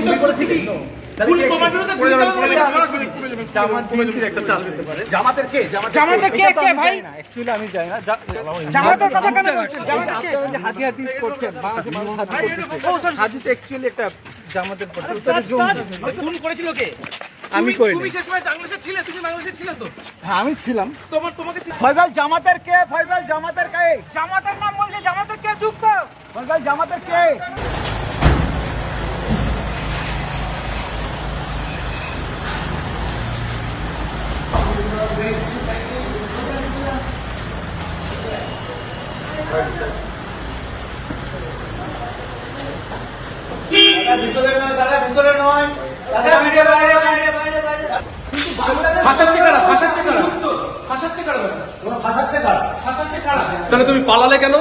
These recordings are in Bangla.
তুমি করেছিলে জামাতের কে ভাই? অ্যাকচুয়ালি আমি জানি না জামাতের কথা কেন বলছেন? জামাতের কে হাতি হাতি করছেন? হাদিতে অ্যাকচুয়ালি একটা জামাতের খুন করেছিল কে? আমি করিনি। তুমি সেই সময় বাংলাদেশে ছিলে? তুমি বাংলাদেশে ছিলে তো? হ্যাঁ আমি ছিলাম। তোমাকে ফয়সাল জামাতের কে? ফয়সাল জামাতের কে? জামাতের নাম বলছে, জামাতের কে? চুপ কর। ফয়সাল জামাতের কে? ভিতরে নয় তাহলে তুমি পালালে কেন?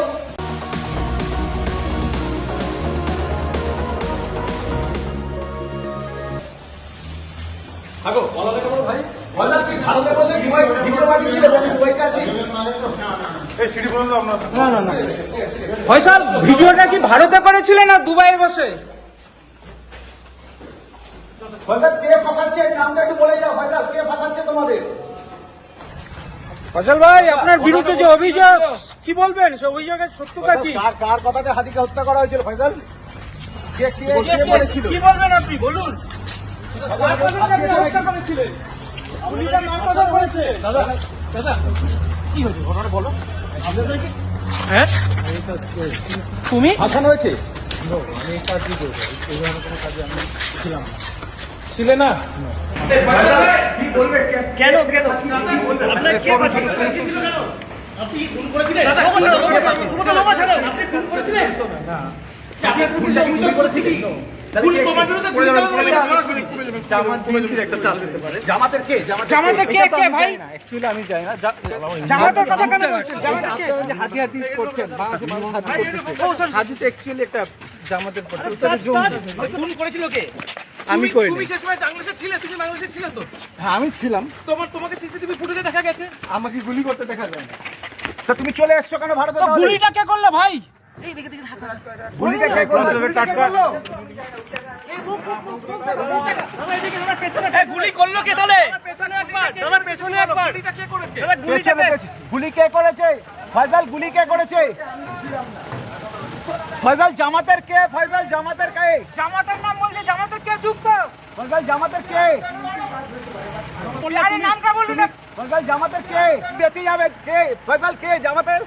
পালালে কেন ভাই? ফয়সাল ভিডিওটা কি ভারতে করেছিলে না দুবাইয়ে বসে? ফয়সাল কে ফাঁসাচ্ছে? নামটা একটু বলে যাও। ফয়সাল কে ফাঁসাচ্ছে তোমাদের? ফয়সাল ভাই, আপনার বিরুদ্ধে যে অভিযোগ, কি বলবেন? সে অভিযোগের সত্যতা কি? কার কথাতে হাদিকে হত্যা করা হয়েছিল? ফয়সাল কে বলেছিল? কি বলবেন আপনি? বলুন। হত্যা করেছিলেন, পুলিশের নাম কথা বলেছে। দাদা কি হয়েছে ঘটনা বলো। হ্যাঁ তুমি ফাঁসানো হয়েছে? আমি এই কাজই করবো, এই ধরনের কোনো কাজে আমি ছিলাম না। ছিলে না? কেন কেন আপনার কে ফাঁসিয়েছিল কেন? আপনি কি খুন করেছিলেন? আপনি খুন করেছিলেন? না আপনি খুন করেছিলেন? খুন তোমার বিরুদ্ধে জামাতের কে? জামাতের কে ভাই? অ্যাকচুয়ালি আমি জানি না জামাতের কথা কেন বলছেন? জামাতের কে? হাতি হাতি করছেন, হাদিতে অ্যাকচুয়ালি একটা জামাতের খুন করেছিল কে? আমি করিনি। তুমি সেই সময় বাংলাদেশে ছিলে? তুমি বাংলাদেশে ছিলে তো? হ্যাঁ আমি ছিলাম। তোমাকে সিসিটিভি ফুটেজে দেখা গেছে। আমাকে গুলি করতে দেখা যায় না। তা তুমি চলে এসছো কেন ভারতে? তো গুলিটা কে করলো ভাই? গুলিটা কে করলো? গুলি করলো কে তাহলে? পেছনে একবার গুলিটা কে করেছে? গুলি কে করেছে? ফয়সাল গুলি কে করেছে? ফয়সাল জামাতের কে? ফয়সাল জামাতের কে? জামাতের নাম বলছে, জামাতের কে? চুপ কর। ফয়সাল জামাতের কে? আরে নামটা বলুন না। ফয়সাল জামাতের কে? বেঁচে যাবে কে? ফয়সাল কে জামাতের?